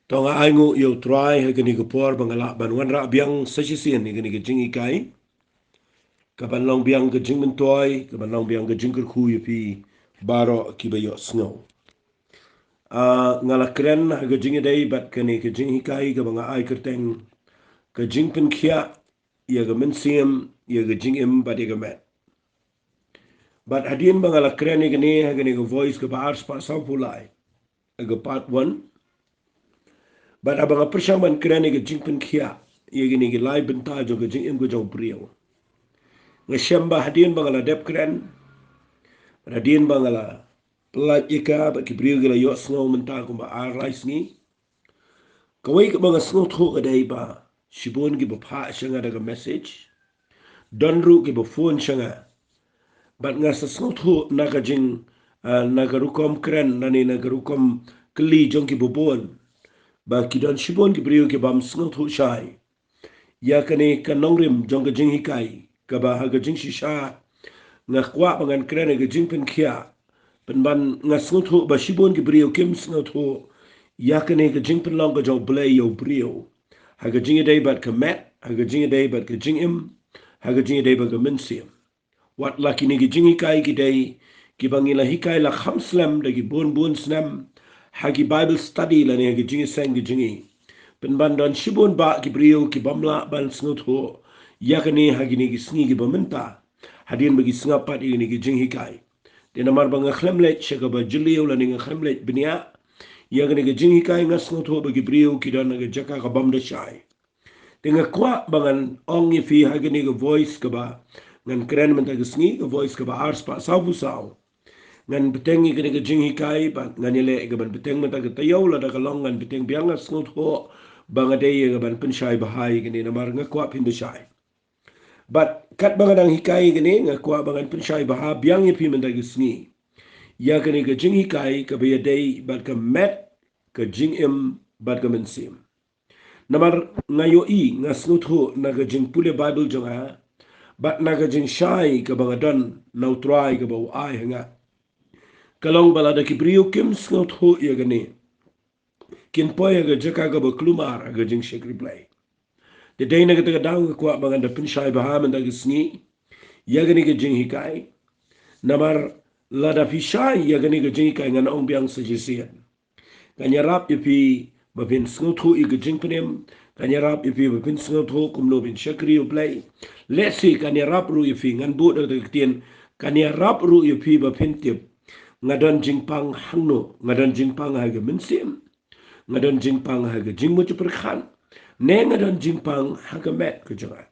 Tonga aingu yo try ha gani gopor bangala banwan ra biang sasisian ni gani jingi kai ka ban long biang ga jingmen toy ka ban long biang ga jingker khu pi baro ki ba yo snow ngala kren ha ga jingi dai bat kani ka jingi kai ka banga ai kerteng ka Jingpynkhiah ya ga Mynsiem ya ga Jingim bat ya ga met bat hadin bangala kren ni gani ha gani ga voice ka ba ars pa sa pulai ga part 1. But abang persamaan kerana ke Jingpynkhiah, ia gini ke lai bentar jo ke Jingim ke jauh beriau. Ngesiamba hadian bangala dep keren, hadian bangala pelat ika bagi beriau ke la yok snow mentar kumba arais ni. Kawai ke bangala snow tu ke dai ba, sibun ke bapa sanga daga message, donru ke phone sanga. But ngasa snow tu naga jing naga rukom keren nani naga rukom keli jong ke bobon. Ba kidon sibun ke beriau ke bam snow tu syai. Ya kani kanongrim jong ke jing hikai ka ba ha ke jing shisha nga kwa bangan krene ke Jingpynkhiah penban nga snuthu ba shibon ke brio kim snuthu ya kani ke jing penlong ke jong blay yo brio ha ke jing dai bat ke met ha ke jing dai bat ke Jingim ha ke jing dai bat ke Mynsiem wat laki ni ke jing hikai ki dai ki bangila hikai la khamslam de ki bon snam ha ki bible study la ne ke jing sang ke jingi penban don shibon ba ki brio ki bamla ban snuthu yakni hagini ki sngi ki bamenta hadin bagi sngapat ini ki jing hikai de namar bang khlemlet shaka ba julio la ninga khlemlet bnia yakni ki jing hikai ngas snuthu bagi brio ki don ga jaka ka bam de shai dengan kwa bangan ongi fi hagini ki voice ka ba ngan keren menta ki sngi ki voice ka ba ars pa sabu sau ngan betengi kini ke jing hikai ba ngan yele ke ban beteng menta ke tayo la da kalong ngan beteng bianga snuthu bangade ke ban penshai bahai kini namar ngakwa pin de shai. But kat bangadang hikai gini ngakwa bangan pensyai baha biang ye pi menda gisni. Ya gini ke jing hikai ke bayadai bat ke met ke Jingim bat ke Mynsiem. Namar ngayo i ngasnuthu na ke jing pule Bible jonga bat na ke jing syai ke bangadan nautrai ke bau ai hanga. Kalong balada ki brio kim snuthu ya gini. Kin poya ke jaka ke baklumar ke jing shek replay. De day na kita kadang kuat bangan da pensyai baha menda gisni ya gani ke jing hikai namar lada fishai ya gani ke jing hikai ngan ong biang sejisian kanya rap ipi bapin snuthu i ke jing penem kanya rap ipi bapin snuthu kumno bin shakri uplay let's see kanya rap ru ipi ngan bu da ketien kanya rap ru ipi bapin tip ngadan jingpang hangno ngadan jingpang ha ke Mynsiem ngadan jingpang ha ke jingmo perkhan nenga dan Jingpang hagamet ke jangan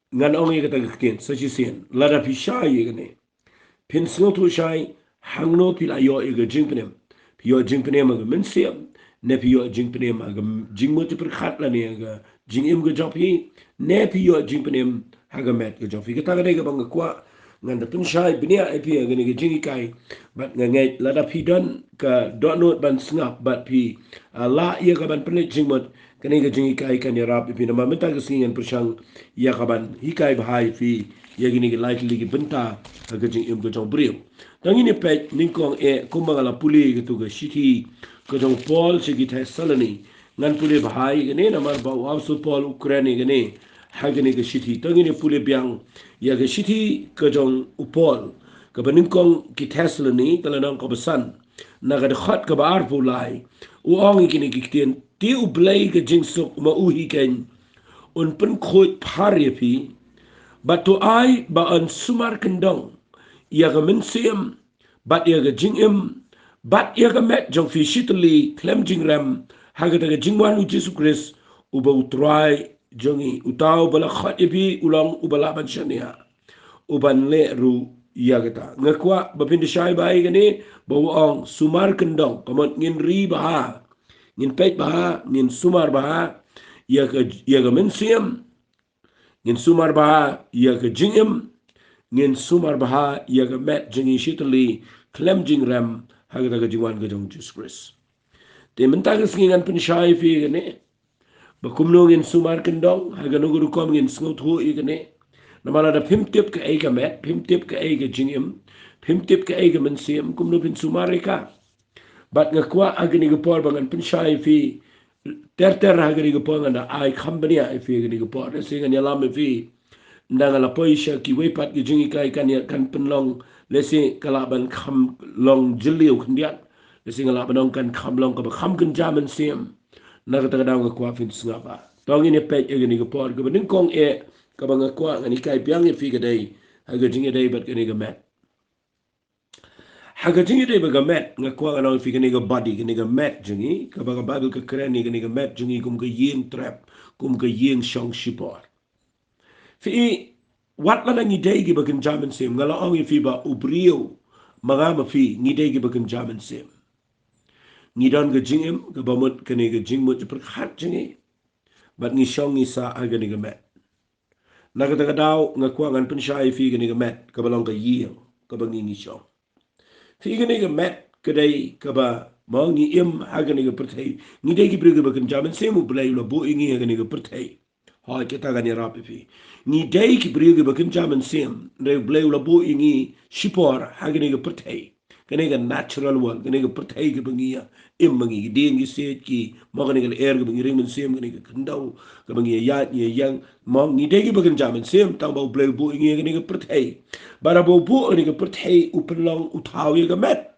ngan ongi kata ketien sejisian lada fishai gane pin snotu shai hangno pilayo ega jingpenem pio jingpenem aga Mynsiem ne pio jingpenem aga jingmo te perkhat la ne aga Jingim ge jopi ne pio jingpenem hagamet ge jopi kata gade ga bang kwa ngan da pin shai binia ip aga ne ge jingikai bat ngai lada pidon ka donot ban snap bat pi la ia ka ban penet jingmot kani ga jingi kai kan ya rap ipi nama menta kesingan persang ya kaban hikai bahai fi ya gini ga light ligi benta ga jing ga jong brio dang ini pet ningkong kumbang ala puli gitu ga shiti ga jong Paul segi Thessaloni ngan puli bahai gani nama ba wabsu Paul Ukraine gani ha gani ga shiti dang ini puli biang ya ga shiti ga jong Paul ga baningkong ki Thessaloni kala nang ko besan na ga khat ga bar pulai uang gini kitien ti ublay ke jingsuk mauhi ken un pen khoi phari pi but to I ba an sumar kendong ya ga Mynsiem but ya ga Jingim but ya ga met jong fi shitli klem jingram ha ga ga jingwan u Jesus Christ u ba utrai jongi utau bala khat pi ulang u bala ban shania u ban le ru ya ga ta ngakwa ba pin shai bai ga ni ba ong sumar kendong kamot ngin ri ba ngin pek baha, ngin sumar baha, ia ke Mynsiem, ngin sumar baha, ia ke Jingim, ngin sumar baha, ia ke met jingi shitali, klem jingram, haga ke jingwan ke jong Jesus Christ. Te mentah ke sengingan pensyai fi gane, bakumno ngin sumar kendong, haga nunggu kom ngin sengut hu i gane, namala da pimtip ke eiga met, pimtip ke eiga Jingim, pimtip ke eiga Mynsiem, kumno pin sumar ika. Bat ngakwa agni gepor bangan pensyai fi ter hagani ko ngana ai company ai fi gani ko por singa nyalam fi ndanga la poisha ki wepat ki jingi kai kan penlong lesi kalaban kham long jiliu khndiat lesi ngala banong kan kham long ka kham kan jaman sim na ka daw ko fin singa ba tong ini pe gani ko por ko ning kong e ka banga ko ngani kai piang fi ga dai haga jingi dai bat gani ga met haga jingi dai baga met ngakwa ngana fi gani ga body gani ga met jingi ka baga bible ka krani gani ga met jingi kum ga yeng trap kum ga yeng shong shipor fi wat la ngi dai gi bagan jaman sim ngala ong fi ba ubrio maga ma fi ngi dai gi bagan jaman sim ngi don ga jingim ga bamut kani ga jingmut per khat jingi bat ngi shong ngi sa aga ni ga met naga daga daw ngakwa ngan pen shai fi gani ga met ka balong ga yeng ka bangi ngi shong fi gani ga met kadai ka ba ma ngi im aga ni ga pertai ngi dai gi briga bagan jaman sim u blai lo bo ingi aga ni ga pertai ha kita gani rapi fi ni dai ki briga bakin jaman sim re blai la bo ingi shipor hagani ga pertai kani ga natural one kani ga pertai ga bangiya im mangi ding gi set ki mo kani ga air ga bangi ring sim kani ga kandau ga bangi ya ni yang mo ni dai gi bakin jaman sim tang ba blai bo ingi kani ga pertai bara bo bo ni ga pertai upelong utawi ga met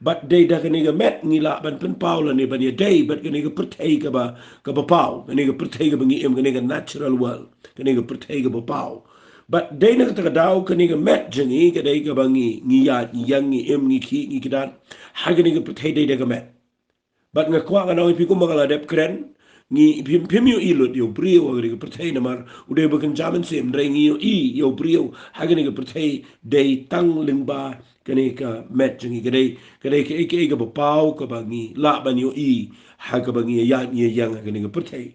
but day da kani ga met ngila ban pen paula ni ban ya day but kani ga pertai ga ba pau kani ga pertai ga bangi im kani ga natural world kani ga pertai ga ba pau but day na ka daw kani ga met jengi ga day ga bangi ngi ya yang ngi im ngi ki ngi kidan ha kani ga pertai day da ga met but nga kwa nga pi ko magala dep kren ngi pim yo ilo yo brio ga ga pertai na mar ude ba kan jaman sem dre ngi yo brio ha kani ga pertai day tang lingba kani ka met jengi ga day ke ga ba pau ka bangi la ban yo ha ka bangi ya ni yang kani ga pertai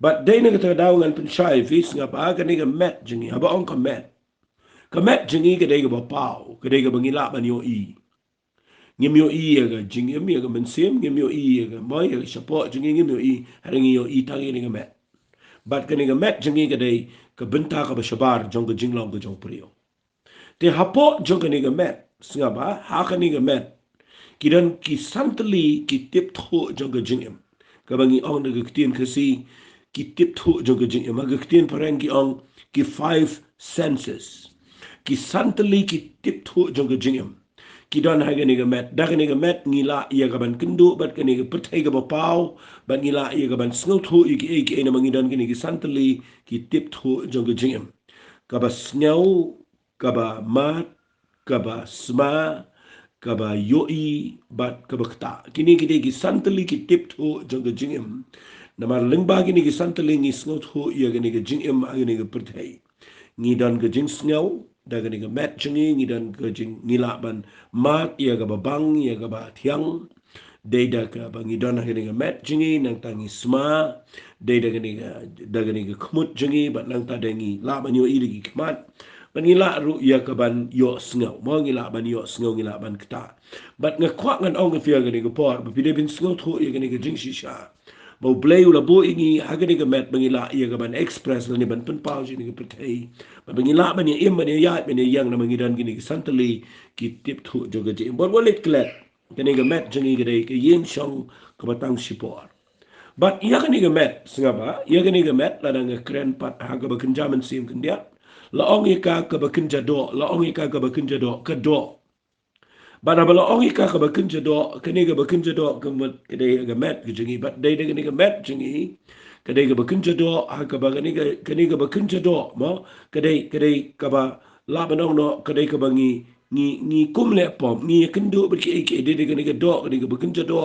but day na ka daw ngan pen shai vis nga ba kani ga met jengi aba on ka met jengi ga day ga ba pau ka day ga bangi la ban yo ngimyo ga jingim ga Mynsiem ngimyo ga mai ga support jingi ngimyo haringi yo tangi ni ga met but kani ga met jingi ga dai ka benta ka ba shabar jong ga jinglong ga jong priyo te hapo jong kani ga met singa ba ha kani ga met kidan ki santli ki tip tho jong ga jingim ka bangi ong ga ktien kasi ki tip tho jong ga jingim ga ktien parang ki ong ki 5 senses ki santli ki tip tho jong ga jingim kidon haga ni gamet daga ni gamet ngila ia gaban kendu bat kani ga pertai ga bapau bat ngila ia gaban sngot ho iki ena mangidon kini ki santali ki tip tho jong ga jingem ka ba snyau ka ba mat ka ba sma ka ba yoi bat ka ba kta kini ki santali ki tip tho jong ga jingem namar lingba kini ki santali ngi sngot ho ia ga ni ga jingem aga ni ga pertai ngidon ga jing snyau daga ni ga met jingi ngi dan ga jing ngila ban mat ia ga babang ia ga ba thiang dei da ka ba ngi dan ga ni ga met jingi nang ta ngi sma dei daga ni ga khmut jingi ba nang ta da ngi la ban yo iri gi khmat ban ngi la ru ia ka ban yo sngo mo ngi la ban yo sngo ngi la ban kta bat nga kwak ngan ong ga fia ga ni ga por ba pide bin sngo tho ia ga ni ga jing shisha mau play ula bo ingi hagani ga met bangila ia ga ban express ni ban pen pau ni ga petei bangila ban ya im ban ya ban yang na mangidan gini ga santali ki tip thu joga je bon walit klet kani ga met jangi ga dei ka yin shong ka batang sipor but ia kani ga met singa ba ia kani ga met la nga kren pat ha ga ba kenjaman sim kendia la ong ka ba kenja do la ong ka ba kenja do ka do bana bala ongi ka ba kunja do kani ga ba kunja do gamat kade ga met jingi but dai daga ni ga met jingi kade ga ba kunja do ha ka ba kani ga ba kunja do mo kade ka ba la ba no kade ka ba ngi kumle pom ngi kundu ba ki dai daga ni ga do kani ga ba kunja do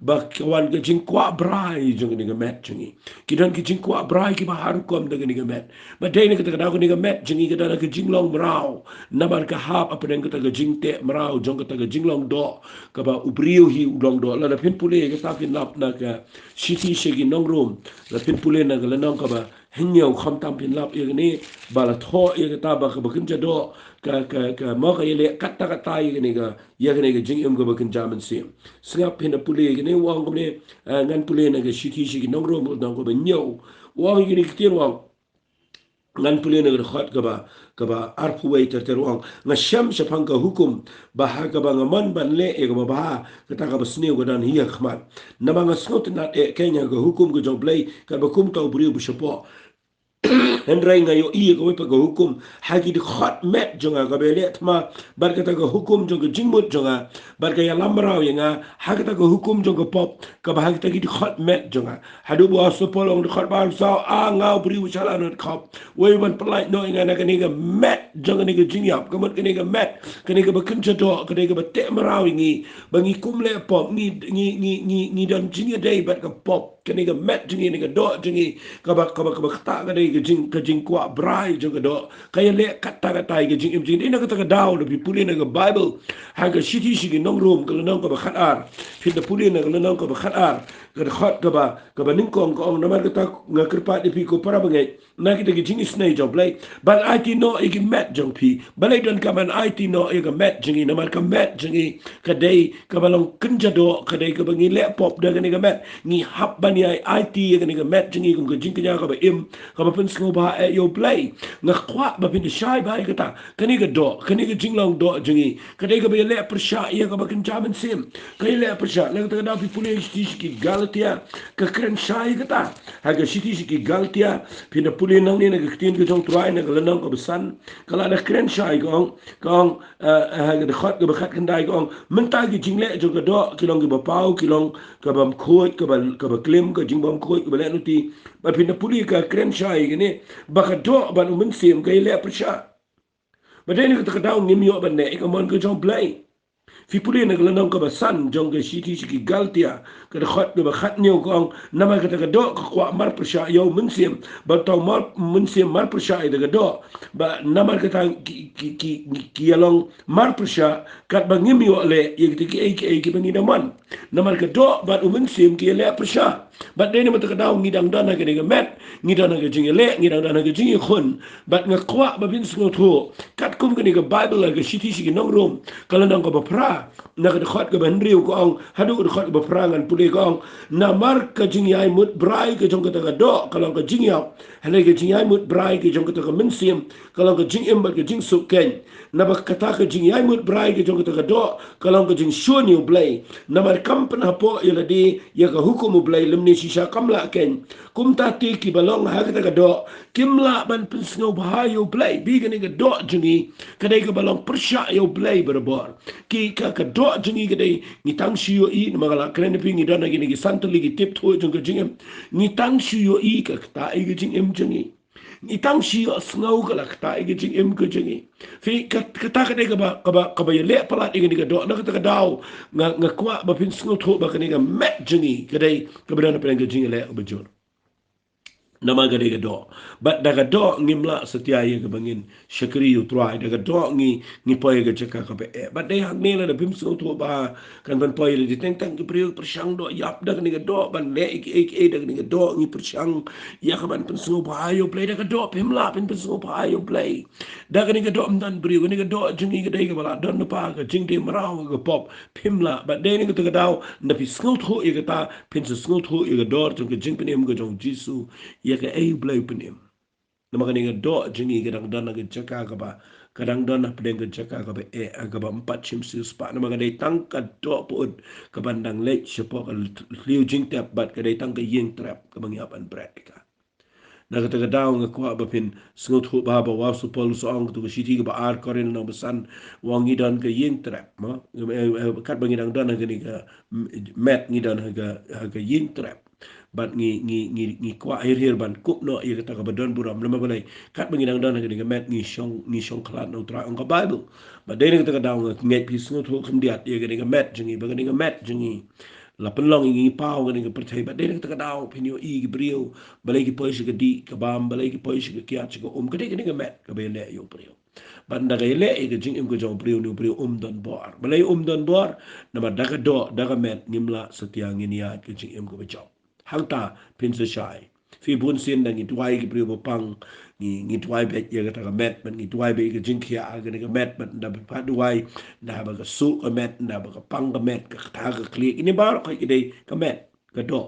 ba kawan ga jing kwa brai jong ni ga met jingi kidan ki jing kwa brai ki ba har kom daga ni ga met ba dai ni ka da ni ga met jingi ga da ka jing long brau nabar ka hap apa dengan kata jing te merau jong kata jing long do ka ba ubrio hi udong do la na pin pule ka ta pin lap na ka shiti shegi nong room la pin pule na la nong ka ba hnyau kham tam pin lap ye ni ba la tho ye ka ta ba ka ba kin do ka mo ka ye kata kata ye ni ga ye ni ga jing em ka ba kin jaman sim singa pin pule ye ni wang ko ni ngan pule na ka shiti shegi nong room dong ko ba nyau wang ye ni ktir wang ngan pulin na khot kaba arpuway terteruang nga syam syapang ka hukum baha kaba ngaman ban le e kaba baha kata kaba sniu gadan hiya khmat na mga sngot na kenya ka hukum ko joblay kaba kum ka ubriu bishapo Hendrai ngayo iya ko pa hukum hagi di khot met jonga ka bele tma barkata ka hukum jonga jingmut jonga barka ya lamrao yanga hagata ka hukum jonga pop ka bahagta di khot met jonga hadu bo aso polong di khot bal sa a ngau bri usala not khop we ban polite no inga na kaniga met jonga ni ka jingyap ka mot kaniga met kaniga ba kuncha do kaniga ba te marao ngi bangi kumle pop ni dan jingya day bat ka pop kaniga met jingi ni ka do jingi ka ba kata ka dai ka jing kwa brai jong do kaya le kata kata ke jing im jing ina kata ka daw lebih pulih na bible haga shiti shigi nong room kalau nong ka ba khatar fit da pulih na kalau nong ka ba khatar ka khot ka ba ning kong ko namar kata ngakerpa di pi ko para bangai na kita ke jing snai job lai but I no ik met jong pi balai don ka man I no ik met jing namar ka met jing ka dai ka balong kenja do ka dai ka bangi le pop da ka ni ka met ni hap ban ya IT ka ni ka met jing ka jing ka ba im ka ba ngo ba e yo play nga kwa ba pin shai ba kata kani ga do kani ga jinglong do jingi kani ga be le persha ya ga ba kin jaman sim kani le persha le ga da pi pule ki galatia ka kren shai kata ha ga shiti ki galatia pin da pule nang ni na ga tin ga jong trai na ga lanang ko besan kala da kren shai gong ha ga da khat ga ba khat kan dai gong menta gi jingle jo ga do kilong ga ba pau kilong ka bam khoi ka ba klim ka jingbam khoi ka ba le nuti ba pin da pule ka kren shai gini baka do ban Mynsiem kay le persha badai ni kata daw ngim yo ban ne ikamon ko jong play fi puli na glanong ka ba san jong ke shiti shiki galtia ka khot ba khat nyu ko nama kata ka do ko kwa mar persha yo Mynsiem ba to mar Mynsiem mar persha ida ka do ba nama kata ki yalong mar persha kat ba ngim yo le yek ki bangi na man nama ka do ba Mynsiem ki le persha but deni mata kadaw ngidang dana ke de met ngidang na ke jingi le ngidang dana ke jingi khun but nga kwa ba bin sngo tho kat kum ke ga bible ga shiti shi nong rom kala nang ko ba pra na ke khot ke ban riu ko ong hadu ko khot ba pra ngan pule ko ong na mar ka jingi ai mut brai ke jong ke ta do kala ka jingi ap hale ke jingi ai mut brai ke jong ke ta Mynsiem kala ka jingi em ba ke jing su ken na ba kata ke jingi ai mut brai ke jong ke ta do kala ka jing shon you blay na mar kampan hapo ila di ya ka hukum blay lemni sisa kamla ken kum tati ki balong ha kata ka do kimla ban pensno bahayo play bigan ga do jingi kadai ka balong persha yo play berbor ki ka do jingi kadai ni tang shiyo i magala kren pingi dona gini gi santali gi tip tho jong jingem ni tang shiyo i ka ta i gi jingem jingi ni tang shiyo snau ka la ta i gi jingem ko jingi fi kata kadai ka ba le palat i gi do na kata ka daw nga kwa ba pensno tho ba kani ga met jingi kadai ka ba na penga jingi le bejor nama gade ga do but daga do ngimla setia ye ga bangin shakri yu try daga do ngi poy ga chaka ka be but they hang ne la bim so to ba kan ban poy le teng teng ki priu persang do yap daga ni ga do ban le ik daga ni ga do ngi persang ya ka ban penso ba yo play daga do pim la pin penso ba yo play daga ni ga do dan priu ni ga do jingi ga dai ga bala don pa ga jing de marao ga pop pim la but they ni ga daga daw na pi skut ho ye ga ta pin skut ho ye ga do jong ga jing pin ga jong jisu ya ka ay blay penim na makani nga do jingi kadang dana ga jaka ka ba kadang dana pedeng ga jaka ka ba aga ba 4 chimsis pa na makani tangka do pod ka bandang late siya ka liu jing tap bat ka tangka ying trap ka mangyapan bread ka na kata daw nga kwa ba pin sngot ho ba ba wa su pol so ang tu shiti ka ba ar koren na besan wang idan ka ying trap ma kat bangidang dana ga ni ka met ngidan ga ying trap bat ngi kwa hir ban kup no ye kata ka badon buram lama balai kat bangidang dana ga ni met ngi shong klat no tra ang ka bible ba de ni kata ka daw nga nget pi sngot ho khmdiat ye ga ni met jingi ba ga ni met jingi la penlong ingi pau ga ni percaya ba de ni kata ka daw pinyo i brio balai ki pois ga di ka bam balai ki pois ga kiat ga ga de ni met ka be le yo brio banda ga le e ga jing im go jong brio ni brio don bor balai don bor na ma daga do daga met nimla setiang ini ya ke jing im go jong hangta pinsa shai fi bun sin da ngi tuai ki brio pang ngi tuai be ye ga ta met man ngi tuai be ga Jingpynkhiah ga met man da pa duai da ba ga su met da ba ga pang ga met ga ta ga kli ini bar ka ide ka met ga do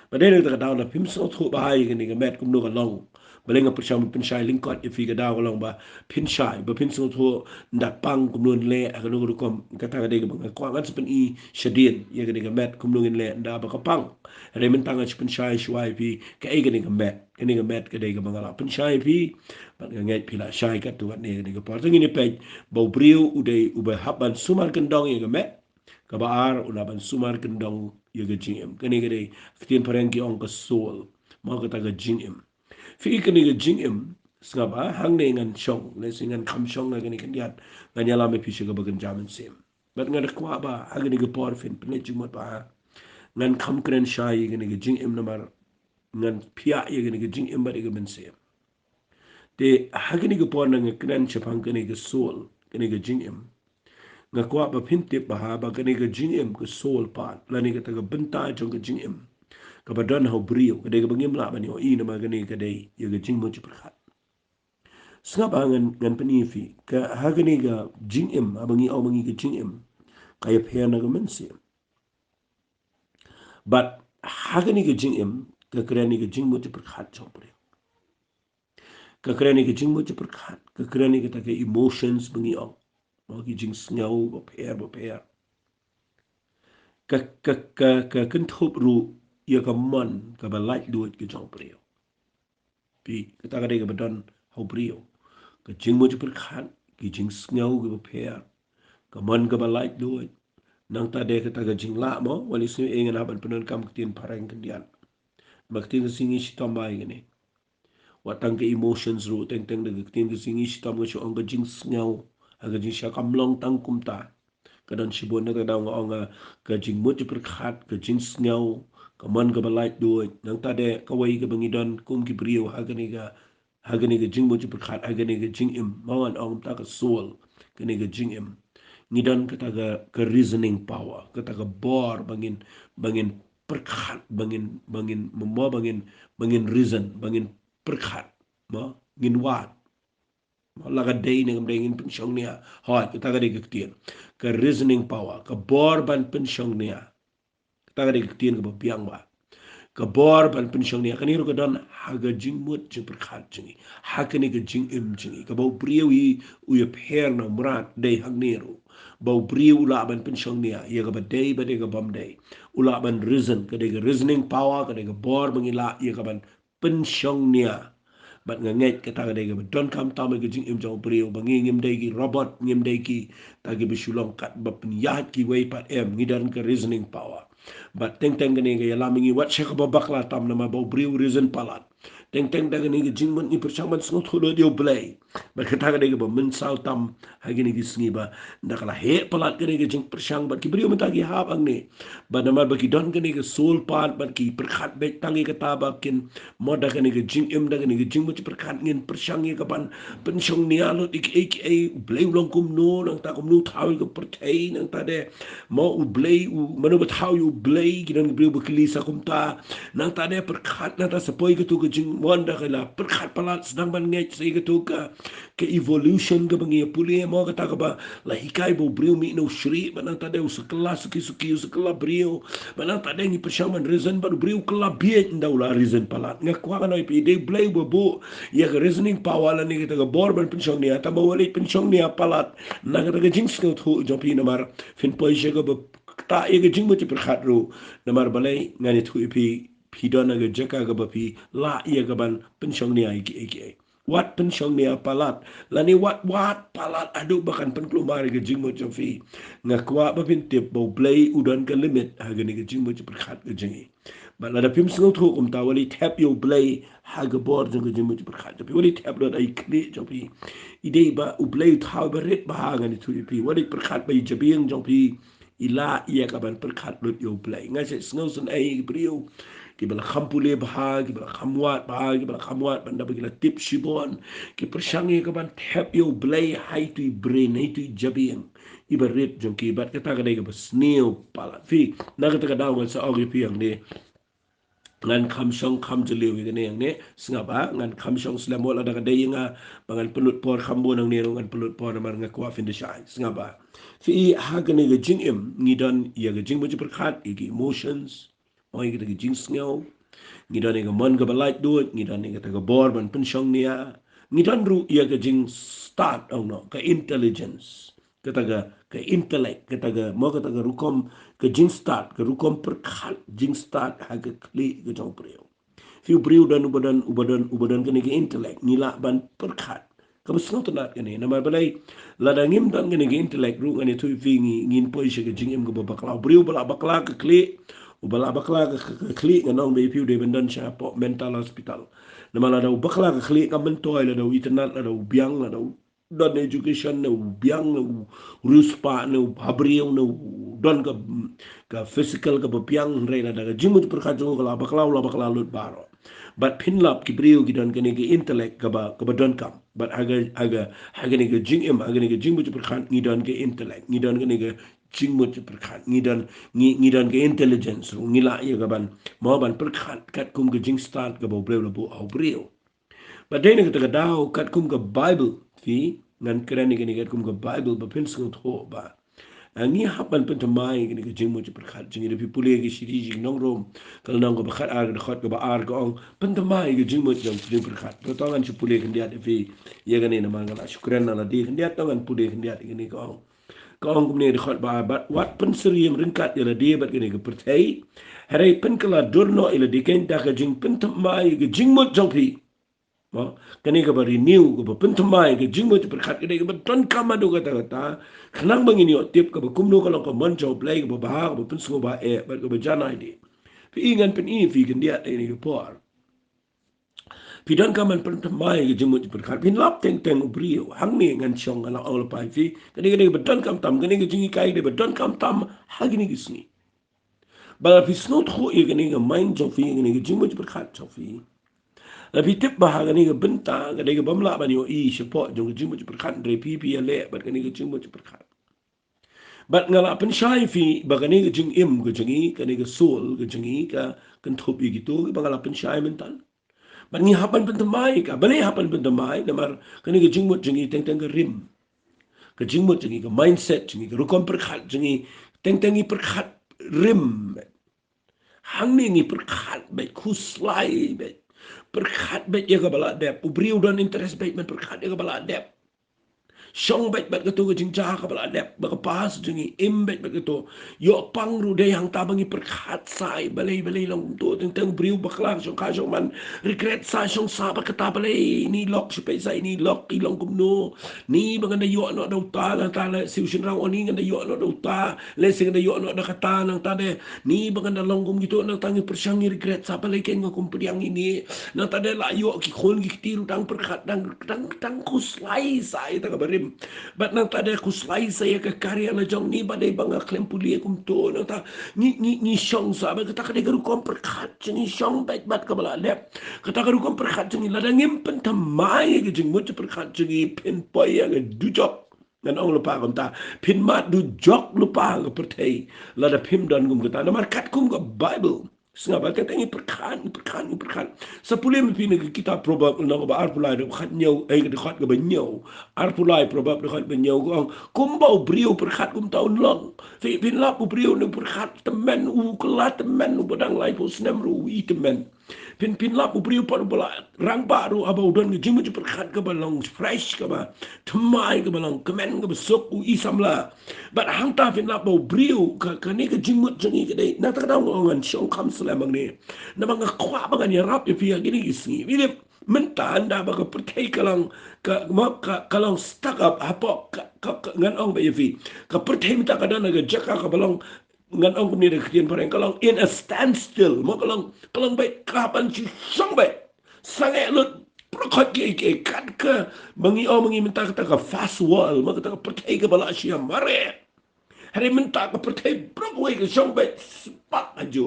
Padahal kita kata na pim so thu bahai gani ga met kum no ga long balenga persham pin shai lingkot ifi ga daw long ba pin shai ba pin so thu ndat pang kum no le aga no kom kata ga de ga bang ko ngan sepen I shadien ye ga met kum no le nda ba ka pang re men tanga pin shai shwai fi ka e ga met ga de ga bang la pin shai fi ba ga ngai pila shai ka tu ne ga por tang ni pe bo briu ude ube haban sumar kendong ye ga met kabaar unaban sumar kendong yaga jingim kani gade ktien parengi ong ka sol mo ka taga jingim fi kani ga jingim skaba hang ne ngan chong le singan kham chong na kani kandiat nganyala me pisha ga bagan jamin sim bat ngada kwa ba hagani ga por fin pne jingmot ba ngan kham kren shai gani ga jingim namar ngan pia ye gani ga jingim ba ga men sim te hagani ga por na ngakran chapang kani ga sol kani ga jingim nga kwa ba phinte ba ha ba kani ga jingim ko sol pat lani ga taga benta jong ga jingim ka ba don ho brio ka de ga bangim la ba ni o I na ma gani ka de ye ga jing mo chi prakhat snga ba ngan pani fi ka ha gani ga jingim abangi o mangi ga jingim ka ye phe na ga men si but ha gani ga jingim ka krani ga jing mo chi prakhat jong brio ka krani ga jing mo chi prakhat ka krani ga ta ga emotions bangi o mo gi jing sngaw ba phe ka kan thop ru ya ka man ka ba light duit ke jong prio pi ka ta ga de ka badon ho prio ka jing mo per khan ki jing sngaw ke ba pher ka man ka ba light duit nang ta de ka ta ga jing la mo wali su e ngana ban penon kam tin parang kan dian mak tin singi shi tambai gane watang ke emotions ru teng teng de tin singi shi tam ga shu ang ga jing sngaw aga jing sha kam long tang kum ta kadang sibon na kadang nga ka jing mo per khat ka jing sngaw ka man ka balai do nang ta de ka wai ka bangi don kum ki brio ha ga ni ga jing mo per khat ha ga ni ga jing im mawan ong ta ka soul ka ni ga jing im ni don ka ta ga ka reasoning power ka ta ga bor bangin per khat bangin reason bangin per khat mo ngin wat laga day na ngamdengin pensyong niya hoy kita ga digtien ka reasoning power ka bor ban pensyong niya kita ga digtien ka biang ba ka bor ban pensyong niya kaniro ka don haga jingmut jing perkhat jingi hakani ka jing im jingi ka bau priwi u ye pher na murat day hagniro bau priwi ula ban pensyong niya ye ka ba day ba de ka bam day ula ban reason ka de ka reasoning power ka de ka bor bangila ye ka ban pensyong niya bat nga nget ka taga dega don kam tama ga jing im jong brio bangi ngim degi robot ngim degi tagi bisulong kat bap yat ki way pat em ngidan ka reasoning power bat teng teng gane ga yala mingi wat shaka babakla tam na ma bo brio reason palat teng teng daga ni ga jing man ni persaman sngot hulo dio blay bat ka taga dega ba min saw tam hagi ni gisngi ba ndakala he palat gane ga jing persang bat ki brio matagi hab ang ni ba namar ba ki don gane ga soul pat bat ki perkhat bet tangi ka tabak kin moda gane ga jing im daga ni ga jing perkan ngin persyangi kapan pensyong ni alot aka blay ulang kumno nang ta kumno thaw ko pertay nang ta de mo u blay u mano ba thaw u blay ginan blay bakili sa kumta nang ta de perkat na ta sapoy ko to jing wanda kala perkat palat sedang ban ngej sa ko ka evolution ka bangi puli mo ka ta ka ba la hikay bo brio mi no shri manang ta de sa kelas suki sa kala brio manang ta de ni persyaman reason ba brio kala biet ndaw la reason palat ngakwa ka no ipi de blay bo ya ka reasoning power la ni kita ka borban pensyong niya tama walit pensyong niya palat na ka taga jing skot hu jopi namar fin po siya ka ba ta ya ka jing mo ti perkhat ru namar balay ngani tu ipi pidon na ka jaka ka ba pi la ya ka ban pensyong niya iki wat pensyong niya palat lani wat palat adu bakan penklumari ka jing mo jopi ngakwa ba fin tip bo play udan ka limit ha gani ka jing mo ti perkhat ka jingi but la da pim singo thu tawali tap yo play haga board jong jing much berkhat tapi wali tap dot ai kli jopi ide ba u play thaw berit ba hanga ni thu pi wali berkhat ba jabing jong pi ila ia ka ban berkhat dot yo play ngai se singo sun ai brio ki bala khampule ba ki bala khamwat ba ki bala khamwat banda ba tip shibon ki persyangi ka ban tap yo play hai tu brain hai tu jabing ibarit jong ki bat kata ka dai ka ba snail pala fi na kata ka daw sa agi pi ang ni ngan kamsong kam jeliu ini yang ni sengapa ngan kamsong selamo la daga day nga bangan pelut por kambo nang ni ngan pelut por namar nga kwa fin de shai sengapa fi hagne ga jing im ngidon ya ga jing mo perkhat igi emotions oi ga jing sngaw Ngidan ega mon ka balait duit, ngidan ega taga bor ban pensyong niya. Ngidan ru ia ka jing start au no ka intelligence. Kataga ka intellect, kataga mo kataga rukom ka jing start, ka rukom perkhat jing start haga kli ka jong priu. Fiu priu dan ubadan kani ka intellect nila ban perkhat. Kamu sengaja tenat kani. Nama balai ladangim dan kani ka intellect ru kani tu fingi ngin poi ka jingim ka babaklau priu bala bakla ka kli. Ubala bakla ka klik nganong be piu de bendan sha po mental hospital nama la dau bakla ka klik ka mentoi la dau internet la dau biang la dau don education na biang na ruspa na habriu na don ka physical ka biang re la daga jimut per ka jong la bakla lut baro but pinlap ki briu ki don kani ki intellect ka ba don kam but aga ni ka jingim aga ni ka jingmut per kan ni don ke intellect ni don kani ka jingmut per kan ni don ke intelligence ngila ya gaban mo ban per kan kat kum ka jing start ka bo breu la bo au briu but dene ka ta dau kat kum ka bible fi ngan kran ni kat kum ka bible ba pin sung tho ba ngi hapan pentamai ni ka jingmut per kan jingi de pipule ki shiri jing nong rom kal nong ka ba khat ar ka khot ka ba ar ka ong pentamai ki jingmut jong jing per kan to tangan si pule kan dia fi ya gani na mangala shukran na di kan dia tangan pule kan dia ni ka ong kong kumne de khot ba bat wat pen seriem ringkat ila dia bat kene ke pertai harai pen kala durno ila diken ta ka jing pen tamai ke jingmut jongpi mo kene ke bari new ke pen tamai ke jingmut perkat kene ke ton kamadu kata kata khanang bangini otip ke kumno kalau ko mon job play ke ba pen sungo ba e bat ke bajana ide fi ingan pen i fi kan dia ini ke por Pidan kaman pentamai ke jemut berkat pin lap teng teng ubrio hang ni ngan chong ala all pai fi kani kani bedan kam tam kani ke jingi kai de bedan kam tam hagini gisni bala fi snot kho ye kani ke main jo fi kani ke jemut berkat jo fi la fi tip bah kani ke benta kani ke bamla bani o I support jo ke jemut berkat re pi pi le bat kani ke jemut berkat bat ngala pen shai fi bagani ke jing im ke jingi kani ke soul ke jingi ka kan thopi gitu bangala pen shai mental But ni hapan pentemai ka, balik hapan pentemai, namar kani ke jingmut jengi teng teng ke rim, ke jingmut jengi ke mindset jengi ke rukom perkhat jengi teng tengi perkhat rim, hang ni perkhat baik kuslai baik perkhat baik ya ke balak dep, ubriu dan interest baik men perkhat ya ke balak dep. Song bet bet ketu jing jah ka bala dep ba pas jingi im bet bet ketu yo pang ru de yang tabangi perkhat sai balai balai long tu teng teng briu baklang song ka song man regret sa song sa ba kata balai ni lok supaya sai ni lok i long kumno ni bangan da yo no da ta la ta la siu shin rang oni ngan da yo no da ta le sing da yo no da kata nang ta de ni bangan da long kum gitu nang tangi persyangi regret sa balai ken ngom priang ini nang ta de la yo ki khon ki tiru dang perkhat dang kuslai sai ta ka barim But nang tada kuslai saya ke karya na jong ni badai banga klempuli kum to nang ta ni shong sa ba kata kada garu kom perkat ni shong bat bat ka bala lep kata garu kom perkat ni ladang impen tamai ke jing mut perkat ni pin poy yang du job ngan ong lupa kom ta pin mat du jok lupa ke pertai lada pim dan kum kata na markat kum ke bible Sengapa kata ini perkan. Sepuluh mungkin kita probab nak arpulai dekat nyau, dekat ke benyau. Arpulai probab dekat benyau kong. Kumbau beriu perkat kum tahun long. Fin lap beriu ni perkat temen kelat temen badang lai pun senam ru temen. Pin lap beriu par bola rang baru abau don ke jimu perkat ke balong fresh ke ba. Temai ke balong kemen ke besok isamla. But hang ta fin lap beriu ke ni ke jimu jengi ke dei. Nak tak tahu ngan syong kam selamang ni. Nama ngakwa bangan ya rap ya pia gini isi. Ini mentah anda baga pertai kalang kalang stuck up apa ngan ong ba yafi. Ka pertai minta kadang naga jaka ka balong ngan ong ni de kian pareng kalang in a standstill. Mo kalang baik kapan si song baik. Sangat lut prokot ke kat ke mangi minta kata ka fast wall. Mo kata ka pertai ka bala siya mare. Hari minta ke pertai Broadway ke song baik sebab aja.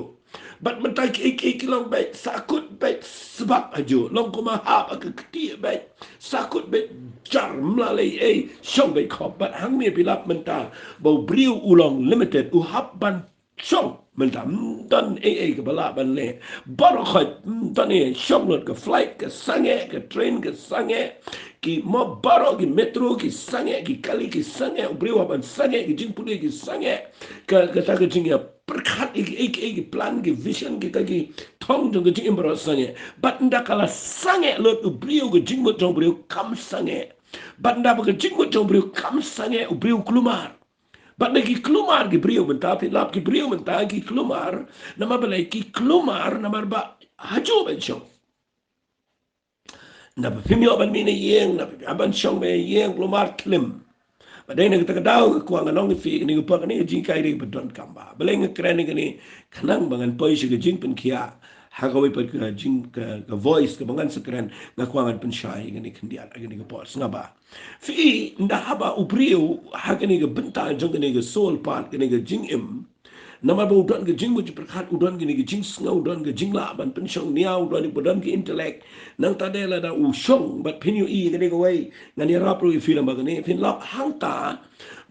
Bat mentai ke long baik sakut baik sebab aja. Long ko mahap ke ketia baik sakut baik jar melalui song baik kop. Bat hang ni bilap mentah bau beriu ulang limited uhap ban song mentah dan ke balap ban le. Baru khat dan song lot ke flight ke sange ke train ke sange ki mo baro ki metro ki sange ki kali ki sange beriu ban sange ki jingpuli ki sange ke tak ke jingya perkat ki plan ki vision kita ki thong jong ke jing imbro sange but nda kala sange lot ubrio ke jing mo jong brio kam sange but nda ke jing mo jong brio kam sange ubrio klumar but lagi kelumar ki brio mentah lap ki brio mentah ki kelumar nama balai ki kelumar nama ba hajo benchong na pimio ban mine yeng na aban chong me yeng kelumar klim Padahal nak kita tahu kuang anong fi ni kupak ni jingkai ni bedon kamba. Beleng keren ni kanang bangan poi si Jingpynkhiah. Hagawi per ke jing ke voice ke bangan sekeren ngakuangan pensyai ni kendian ni kupos ngaba. Fi ndah haba ubriu hagani ke bentang jong ni ke soul part ni ke jingim. Nama ba udan ke jing muji perkat udan ke jing sengau udan ke jing la ban pensyong niau udan ke udan ke intelek nang tadela da usong bat pinyu I ke wai ngani rapro I film ba ke fin lap hangta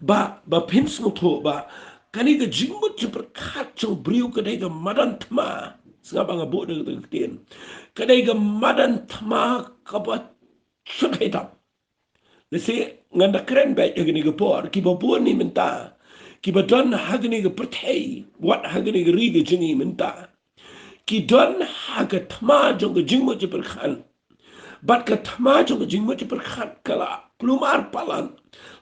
ba pin sengau tho ba kani ke jing muji perkat jong briu ke ke madan tma sengapa ngabo de ke tien ke ke madan tma ka ba chut hitam lesi nganda keren ba ke ni ke por ki ba buan ni menta ki ba don hagni ge pertei wat hagni ge rige jingi menta ki don haga tma jong ge jingmo je perkhan bat ka tma jong ge jingmo je perkhan kala plumar palan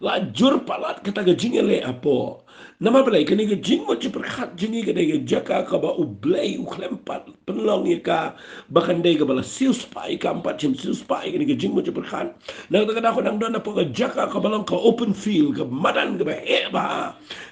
la jur palat kata ge jingele apo nama belai kini ge jingmo je perkhan jingi ge ge jaka ka ba ublei u klempat penlong ye ka bahkan de ge bala siu spai ka empat jim siu spai ge jingmo je perkhan na kata ko nang don apa ge jaka ka balong ka open field ke madan ge ba e ba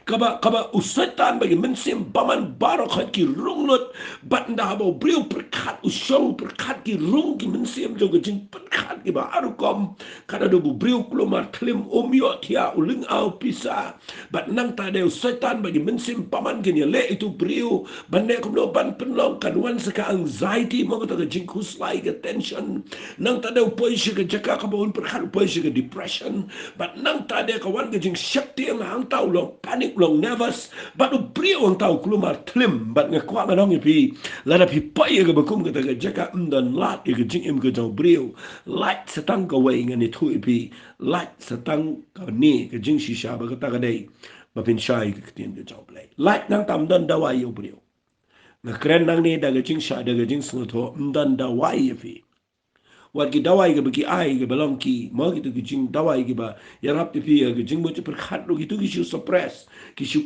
kaba usatan bagi Mynsiem baman barok ki runglot bat nda habo brio perkat usong perkat ki rung ki Mynsiem jogo jing perkat ki ba arukom kada do brio klomar klim omyo tia uling au pisa bat nang ta de usatan bagi Mynsiem baman ki le itu brio bande ko no ban penlong kanwan saka anxiety mo ko jing kuslai ke tension nang ta de poisi ke jaka ka bon perkat poisi ke depression bat nang ta de kawan ke jing shakti ang hang tau lo panik long nervous but brio ang tau klumar tlim but ngakwa nong pi lada pi pai ga bakum ga ga jaka undan lat ga jingim ga jong brio light setang ka wei ngani thu pi light setang ka ni ga jing shisha ba ga ta ga dei ba pin shai ga tin ga jong play light nang tam dan da wai yo brio na kren nang ni da ga jing sha da ga jing sng tho undan da wai pi wat ki dawai ke bagi ai ke belong ki mo gitu ki jing dawai ke ba ya rap ti pi ke jing mo ti perkhat lo gitu ki su suppress ki su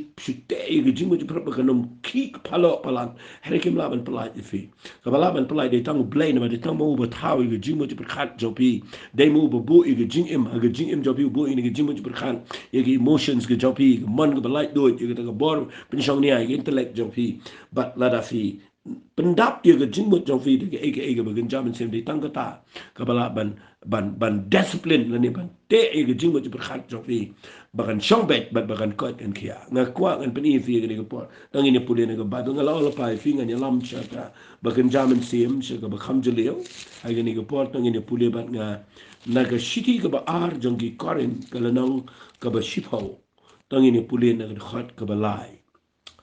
te ke jing mo ti per ka nom ki palo palan here kim la ban pelai ti fi ka bala ban pelai de tang blai na de tang mo ba tawi ke jing mo ti perkhat jo pi de mo ba bu ke jing im ke jing im jo pi bu ni ke jing mo ti perkhat ye ke emotions ke jo pi man ke balai do ye ke ta bor pin shong ni ai intellect jo pi but la da fi pendap dia ke jingmut jong fi ke ege bagen jamin sem di tang kata kabala ban discipline lani ban te ege jingmut je berkhat jong fi bagan shongbet bagan kot en kia ngakwa ngan peni fi ke por tang ini pule ne ke ba dong la ola pai fi ngan lam chata bagen jamin sem se ke bakham jelio age ni ke por tang ini pule bat nga naga shiti ke ba ar jong ki korin kalanong ke ba shipho tang ini pule ne ke khat ke ba lai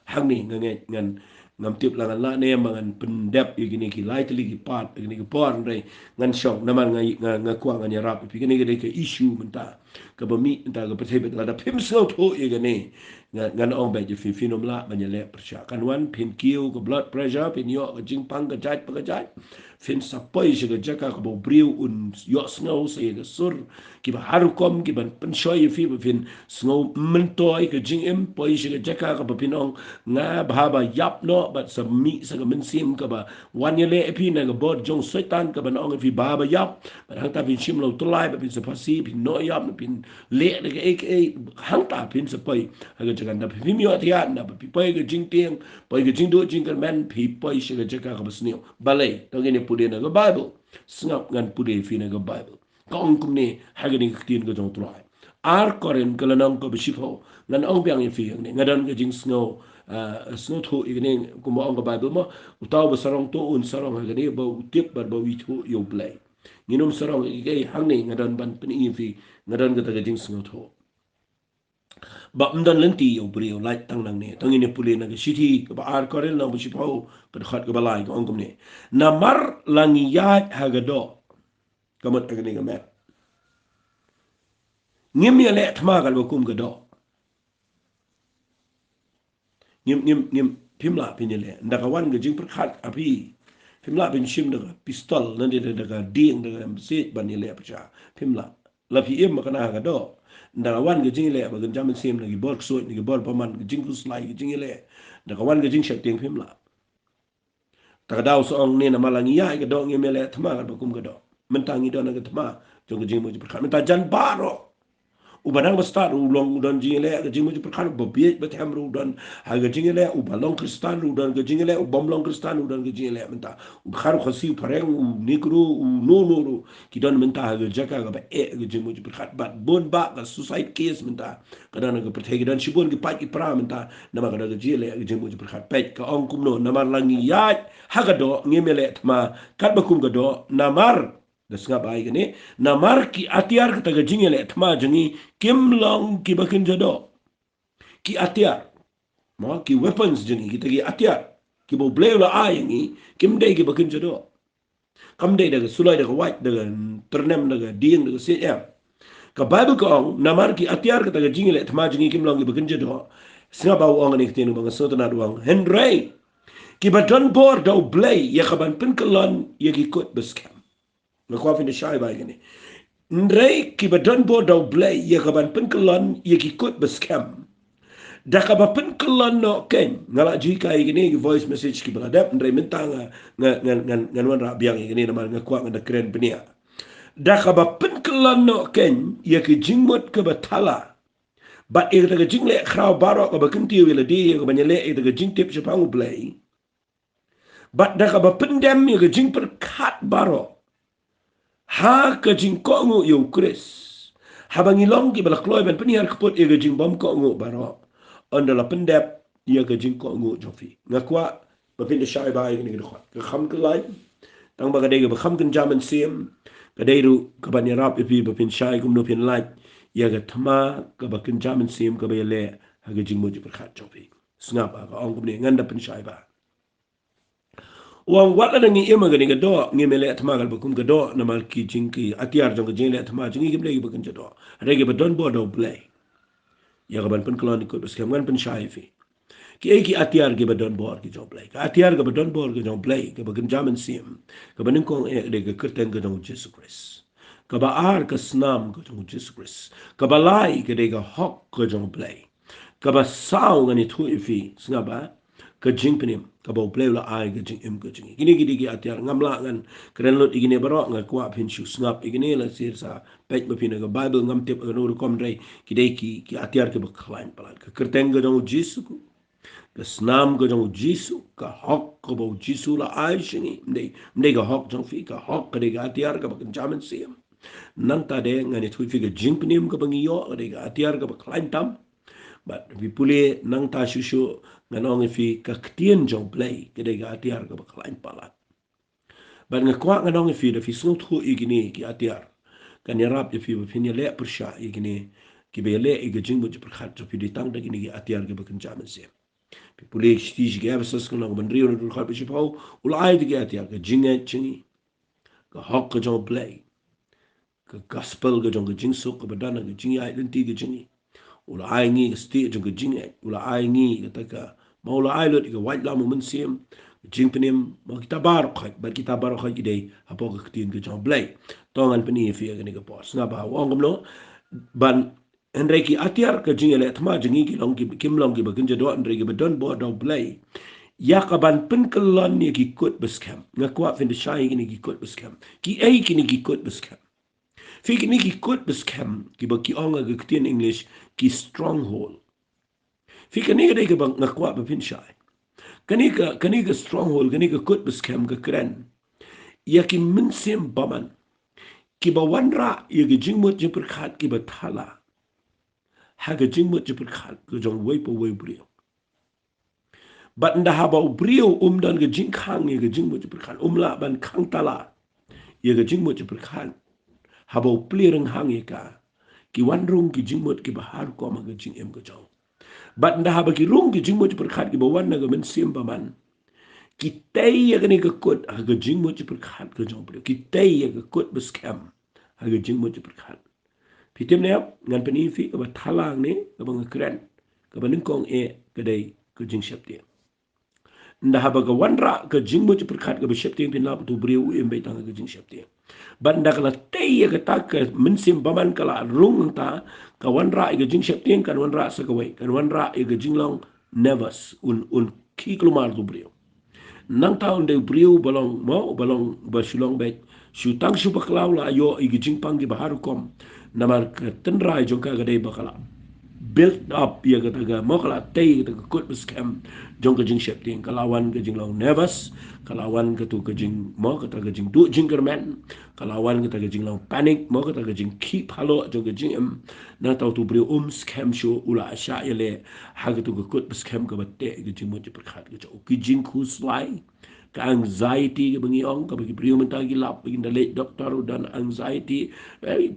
hang ni ngan ngam tip langan la ne mangan pendap igini ki lai tli ki pat igini ki por ndai ngan shong naman nga kwa ngan yarap pi gini ke issue menta ka ba mi nta ga pethebet la da pim so tho igini ngan ong ba je fi finom la ban le persya kan wan pin kiu ko blood pressure pin yo ga jing pang ga jat pa ga jat fin sa poi je ga jaka ko briu un yo snow se ga sur ki ba haru kom ki ban pen shoy fi ba fin snow mentoy ka jing em poi je ga jaka ko pin ong nga ba ba yap no but sa mi sa Mynsiem ka ba wan ye le pi na ga bod jong setan ka ba ong fi ba ba yap ba hang ta pin shim lo to lai ba pin sa pasi pin no yap pin le ga ek hang ta pin sa poi ha ga jagan da pi mi yo tia na ba pi poi ga jing tieng poi ga jing do jing ka man pi poi shi ga jaka ka ba snio ba le to ge ne pu de na ga bible snap ngan pu de fi na ga bible ka ong kum ne ha ga ni tin ga jong trai ar koren kala nang ko bishipho ngan ong byang ye fi ne ngadan ga jing snow snow tho igene ko mo ong bible mo utaw ba sarong to un sarong ga ne ba utip ba ba wi tho yo play nginom sarong ge hang ne ngadan ban pen i fi ngadan ga ga jing snow tho ba mdan lenti yo brio light tang nang ne tang ne pule na ga city ba ar koren na bishipho ka khat ga balai ko ong kum ne na mar langi ya ha ga do kamat ga ne ga me ngim ya le thma gal kum ga do ngim pimla pinile ndaka wan ga jing perkhat api Pimla bin shim daga pistol nanti daga ding daga mesit ban ile pcha pimla lapi im makana ga do daga wan ga jing ile bagan jamin sim nagi bor so nagi bor paman ga jing kuslai ga jing ile daga wan ga jing shak ting pimla daga daw so ong ne na malangi ya ga do ngi mele thma ga bakum ga do mentangi do na ga thma jong ga jing mo jipra menta jan baro ubanang basta ulong udan jingele ga jingu perkara babiye betam udan haga jingele ubalong kristan udan ga jingele ubamlong kristan udan ga jingele menta ubkhar khasi pareng nikru no kidan menta haga jaka ga ga jingu perkara bat bon ba ga suicide case menta kadana ga perthe gidan shibon ga pai pra menta nama ga ga jingele ga jingu perkara pet ka ong kumno namar langi ya haga do ngemele tma kat bakum ga do namar Dasga bayi gini, namar ki atiar kita gajing ele thma jangi kim long ki bakin jado, ki atiar, ma ki weapons jangi kita ki atiar, ki bo bleu la ayangi kim day ki bakin jado, kam day daga sulai daga white daga ternem daga ding daga cm, ka Bible ko ong namar ki atiar kita gajing ele thma jangi kim long ki bakin jado, singa bawu ong ni kitenu bang sotana duang Henry, ki baton bor dau blay ya kaban pinkelon ya ki kot beskam. Ngakwa fin de shai bai gini ndrei ki badon bo daw blay ye kaban pinkelon ye ki kut beskam da ka ba pinkelon no ken ngala ji kai gini ki voice message ki baladap ndrei mentanga ngan wan ra biang gini nama ngakwa ngada kren penia da ka ba pinkelon no ken ye ki jingmot ke batala ba e daga jingle khrau baro ka ba kinti wela di ye ka banyale e daga jingtip chapang blay ba da ka ba pindem ye ka jingper kat baro ha ka jing ko ngu yo kris habang ilong ki bala kloy ben peniar kpot e ga jing bom ko ngu baro ondala pendep ye ga jing ko ngu jofi ngakwa ba fin de shai ba ni ga ka kham ka lai tang ba ga de ga kham kan jaman sim ga de ru ka ban yarap e pi ba fin shai kum no fin lai ye ga thma ka ba kan jaman sim ka ba le ha ga jing mo ji khat jofi snap ba ka ong kum ne nganda pen shai ba Wang wala ngi ema gani gado ngi mele atma gal bakum gado namal ki jinki atiar jong jing le atma jingi gimle gi bakin jado rege badon bodo play ya gaban pen klon ko bes kam pen shaifi ki eki atiar gi badon bor ki jong play ka atiar ga badon bor gi jong play ga bakin jaman sim ga banin kong e de ga kerten ga jong Jesus Christ ka ba ar ka snam ga jong Jesus Christ ka ba lai ga de ga hok ga jong play ka ba saw ngani thu ifi snaba ka jingpenim ka bau play la ai ka jingim ka jingi gini gidi gi atiar ngamla ngan kren lot igine baro nga kwa pin shu snap igine la sir sa pet ma pin ga bible ngam tip ga no kom dai kidai ki atiar ke bakhlain palan ka kerteng ga jong jisu ka snam ga jong jisu ka hok ka bau jisu la ai shingi mdei ga hok jong fi ka hok ka de ga atiar ka bakan jaman sim nang ta de ngani thui fi ga jingpenim ka bangi yo ga de ga atiar ka bakhlain tam but vi pule nang ta shushu nganong fi ka ktien jong play kede ga atiar ka baklain palat but ngakwa nganong fi da fi sut khu igini ki atiar kan yarap fi fi ni le persha igini ki be le ig jing bu per khat fi di tang da gini ki atiar ka bakan jaman se pi pule sti ji ga basas kan ngam rio no khat bi pau ul ai di ga atiar ka jinga chingi ka hok ka jong play ka gospel ga jong jing su ka badana ga jingi ai lenti ga jingi ula ai ngi sti jong jing ula ai ngi ka maula ai lot ga white lamu Mynsiem jingpenim ma kita bar khat bar kita bar khat ide apo ka tin ga jong blay tongan pani fi ga ni ga pos nga ba wong no ban Enrique atiar ka jingele thma jingi ki long ki kim long ki bagin jado Enrique badon bo do blay ya ka ban pen kelon ni ki kut beskam nga kwa fin de shai ni ki kut beskam ki ai ki ni ki kut beskam fi ki ni ki kut beskam ki ba ki onga ga tin English ki stronghold fi ka ni ga bang nga kwa ba fin shai kani ka stronghold kani ka kut beskam ka kren ya ki Mynsiem baman ki ba wanra ya ki jingmot je perkhat ki ba thala ha ga jingmot je perkhat ka jong wei po wei brio bat nda ha ba brio dan ga jingkhang ya ga jingmot je perkhat la ban khang tala ya ga jingmot je perkhat ha ba plireng hang ya ka ki wanrung ki jingmot ki ba har ko ma ga jingem ga jong bat nda ha ba ki rung ki jingmot je perkhat ki ba wan na ga Mynsiem baman kitay ya gani ka kut aga jing mo chipur khat ka jong prio kitay ya ka kut beskam aga jing mo chipur khat pitem ne ngan pani fi ka thalang ne ka bang kren ka banin kong e ka dai ka jing shap dia nda haba ga wanra ga jing mo perkat ga beshep ting pin lap tu briu em be tang ga jing shep ting banda kala tei ga ta ka Mynsiem baman kala rung ta ka wanra ga jing shep ting kan wanra sa ka wei kan wanra ga jing long nervous un ki klumar tu briu nang taon de briu balong mo balong basulong bet shutang shu baklaw la yo igi jingpang gi bahar kom namar ka tenrai jong ka gade bakala built up ya kata ga mo kala tei kata ga kut scam jong ka jing shep ting kalawan ka jing long nervous kalawan ka tu ka jing mo kata ga jing du jingerman kalawan kata ga jing long panic mo kata ga jing keep halo jong ka jing na tau tu briu scam shu ula asha yale ha ka tu ka kut scam ka batte ga jing mo perkhat ga ki jing khu slai ka anxiety ke bengi ong ka bagi priu mentah gilap bagi dalek doktor dan anxiety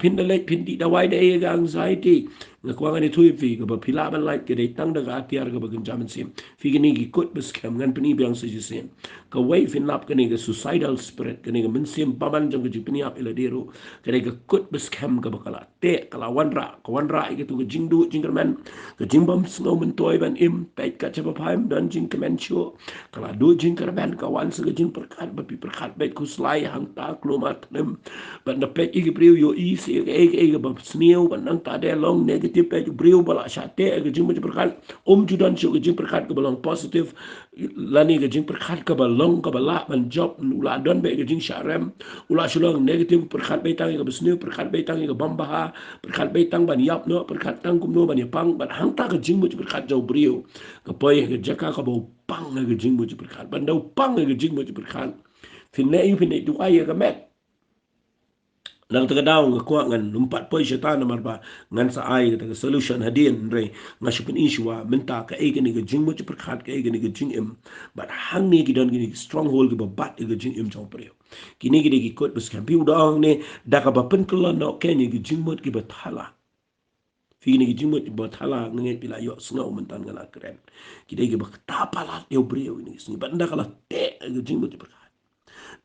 pin dalek pin di dawai dai ga anxiety ngakwangan itu fi ka pila ban like ke dai tang da ga tiar ka bagi jaman sim fi gini gi kut bes kam ngan pini biang se jisen ka wai fin lap ka ni ga suicidal spirit ka ni ga Mynsiem baban jang ka jipni ap ila deru ka ni ga kut bes kam ka bakala te kala wanra ka wanra ke tu ga jingdu jingerman ka jimbam snow mentoy ban im pait ka chapa phaim dan jing kemen chu kala du jingerman ka wan se ga jing perkat bapi perkat bet ku slai hang ta klumat nem ban da pet igi priu yo i se ga ba sniu ban nang ta de long negative pet priu bala shate ga jing perkat judan chu ga jing perkat ka balong positive lani ga jing perkat ka balong ka bala ban job ula don be ga jing sharem ula shulong negative perkat be tang ga sniu perkat be tang ga bambaha perkat be tang ban yap no perkat tang kum no ban pang ban hang ta ga jing perkat jau priu ka poi ga jaka ka bo pang ga jing perkat ban dau pang ga jing perkat finne yu finne du ai ga met nang taga daw nga kuha ngan numpat po siya na marba ngan sa ay taga solution hadin re nga shupin iswa menta ka ay gani ga jing mo ci perkhat ka ay gani ga jing im but hang ni gidan gani stronghold ga bat ga jing im jong preo kini gidi gi kot bes kan piu dang ne da ka ba pen kala no ken ga jing mo ki bathala fi ni jing mo ki bathala ngai pila yo snga mentan ngala kren kidi gi ba tapala yo breo ni sni ba nda kala te ga jing mo ci perkhat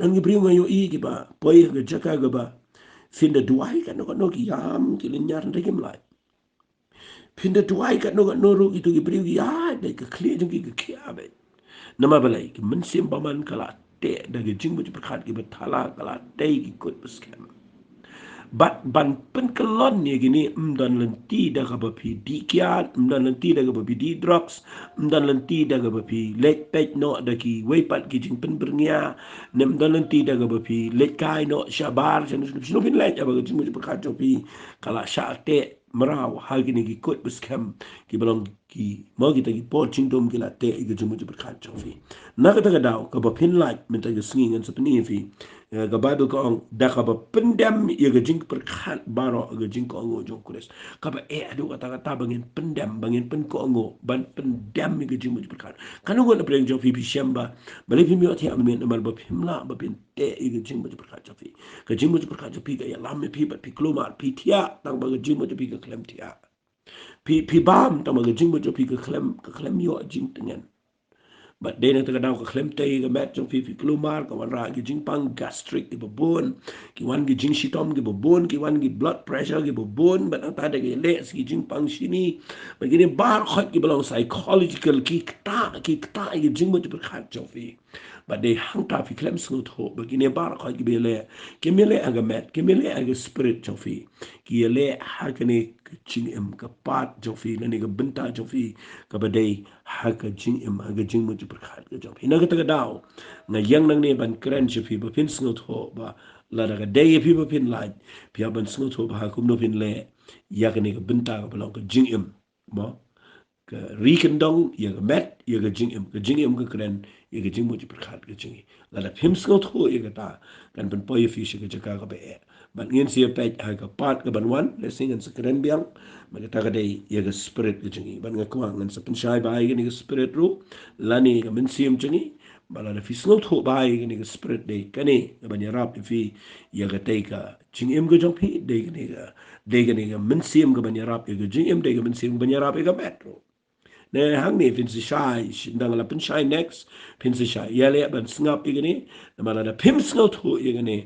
dan gi breo nga yo i gi ba poi ga jaka ga ba finda duai kan no ki yam ki linyar ndegim lai finda duai kan no ru itu ki priu ya de ka clear jung ki kia be nama balai ki Mynsiem baman kala te da ge jing bu perkhat ki bethala kala te ki kut beskem bat ban pen kelon ni gini dan lenti da ka bapi dikiat dan lenti da ka bapi di drugs dan lenti da ka bapi lek pek no da ki wepat ki jing pen bernia nem dan lenti da ka bapi lek kai no shabar sino pin lek aba jing mu perkhat jopi kala sha te merau hal gini ki kut beskem ki belong ki mo kita ki po ching dom ki la te ki jing mu perkhat jopi na ka ta daw ka ba pin like menta ki sngi ngan sapni fi ga Bible ko ang da ka ba pendam ya ga jing perkhat baro ga jing ko ngo jong kures ka ba adu kata kata bangin pendam bangin pen ko ngo ban pendam ga jing mu perkhat kan ngo na preng jong fi shamba bali fi mi ati am men mal ba pimla ba pin te ga jing mu perkhat jofi ga jing mu perkhat jofi ga ya lam me pi ba pi klomar pi tia tang ba ga jing mu jofi ga klem tia pi bam tang ba ga jing mu jofi ga klem yo jing tengen but dena taga daw ka klem tay ga met jong fi klumar ka wan ra gi jing pang gastric gi babon ki wan gi jing shitom gi babon ki wan gi blood pressure gi babon but ta de gi le gi jing pang shini ba gi bar khot gi belong psychological ki ta gi jing mo per khat jong fi but they hang ta fi klem snut ho ba gi bar khot gi bele ki mele aga met ki mele aga spirit jong fi ki le ha kane jing em ka pat jong fi na ni ga benta jong fi ka ba dei ha ka jing em ha ga jing mo per khat ga jong fi na ga ta daw na yang nang ne ban kren che fi ba pin snut ho ba la da ga dei fi ba pin la pi ban snut ho ba ha kum no pin le ya ka ni ga benta ka ba ka jing em mo ka rikendong ya ga met ya ga jing em ga kren ya ga jing mo per khat ga jing la da pim snut ho ya ga ta kan ban po ya fi shi ga ka ga ba ban ngin sia pet ha ka pat ka ban wan le sing an sekren biang ma ta ga dei ya ga spirit ga jingi ban nga kwang ngan sa pen shai bai ga ni ga spirit ru lani ga Mynsiem jingi bala na fi snot ho bai ga ni ga spirit dei kani ga ban ya rap fi ya ga dei ka jing em ga jong phi dei ga ni ga Mynsiem ga ban ya rap ga jing em dei ga Mynsiem ban ya rap ga metro ne hang ni fin si shai ndang la pen shai next fin si shai ya le ban snap igani na mala da pim snot ho igani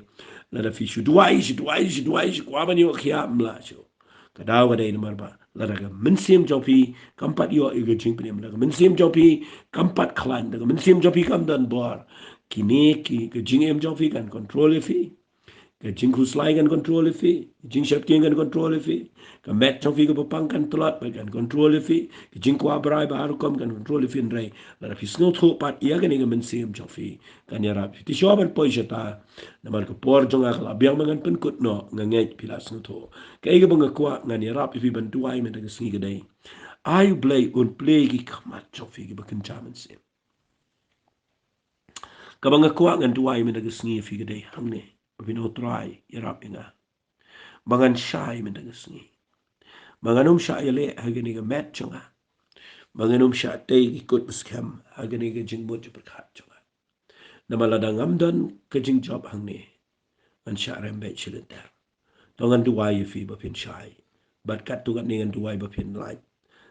la da fi shu duai kwa ban yo khia mla shu ka daw ga dai mar ba ladaga Mynsiem jopi kampat yo iga jingprim daga Mynsiem jopi kampat klan daga Mynsiem jopi kamdan bor kini ki ke jingim jopi kan control ifi ke jingku slai kan control ifi jing shap king kan control ifi ke met jopi ke papang kan telat kan control ifi ke jingku abrai baru kom kan control ifi ndrai lada fisno tho pat iya kan iga Mynsiem jopi kan ya rap ti shoban poisata namar ke por jonga kala biang mangan pen kut no ngangai pilas no tho ke iga banga kwa ngan ya rap ifi bantuai men daga singi gadai ayu play un play ki kamat jopi ki bakin chaman sim kabanga kwa ngan tuai men daga singi ifi gadai hamne vino try ya rap inga bangan shai men daga singi banganum sha yale hagani ga mat chunga banganum sha tay ki kut scam hagani ga jingbo ju berkat chunga namala dangam dan ke jing job hangne an sha rembe chiliter tongan tuai ifi bapin shai bat kat tu kan dengan tuai bapin light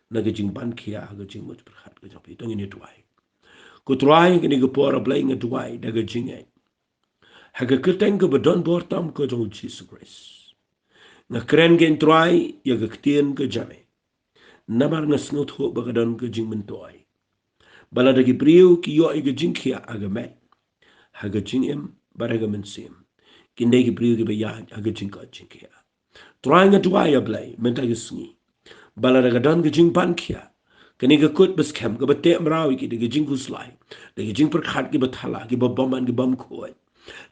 na ke Jingpynkhiah ke jing mo berkat ke jopi tong ini tuai ku tuai ke ni ke pora play nge tuai daga jingai ha ke keteng ke bedon bortam ke jong Jesus Christ na kren gen tuai ya ke ktien ke jame namar na snot ho bagadon ke jing mentoi bala dagi priu ki yo ke Jingkhia aga met ha ke jingim baraga Mynsiem kinde ki priu ke baya ha ke Jingkhia tuai nge tuai ya play menta ke sngi bala daga don ke Jingpynkhiah kini ke kut bes kem ke bete merawi ki de jing kuslai de jing perkhat ki bethala ki boman ki bom khoi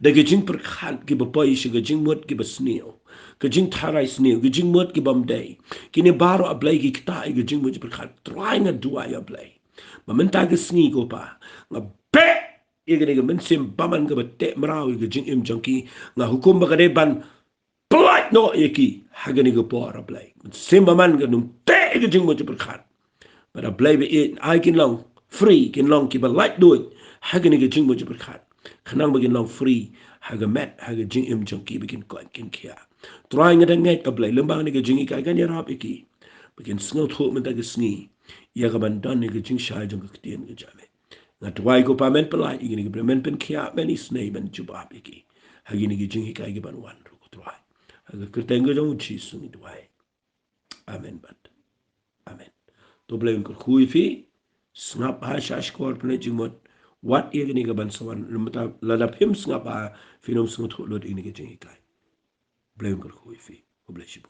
de jing perkhat ki bepoi shi ke jing mut ki besneo ke jing tharai sneo ke jing mut ki bom day kini baro ablai ki kita ke jing mut perkhat trying a dua ya ablai mamenta ke sni ko pa nga be ye ke Mynsiem baman ke bete merawi ke jing im jongki nga hukum ba kade ban Polite no yaki hagani go por ablay. Simba man ganum te ke jing mo berkhat. But ablay be it I kin long free kin long ki ba light do it. Hagani ke jing mo berkhat. Kanang bagin long free haga met haga jing im jong ki begin ko kin kia. Trying at ngai ablay lembang ni ke jing ka gan yarap iki. Begin snot ho men tag sngi. Ya ga ban don ni ke jing shai jong ke tien ke jame. Ngat wai ko pa men pelai igini ke men pen kia men is nei ben jubab iki. Hagini ke jing ka ban wan ro ko try. Kertenggo jong Jesus ni duai. Amen bat. Amen. To blame ko khui fi snap ha shash kor pne jingmot wat ye ni ga ban sawan lemta lada phim snap ha finom snut lo ni ga jingi kai. Blame ko khui fi. Ko bless you.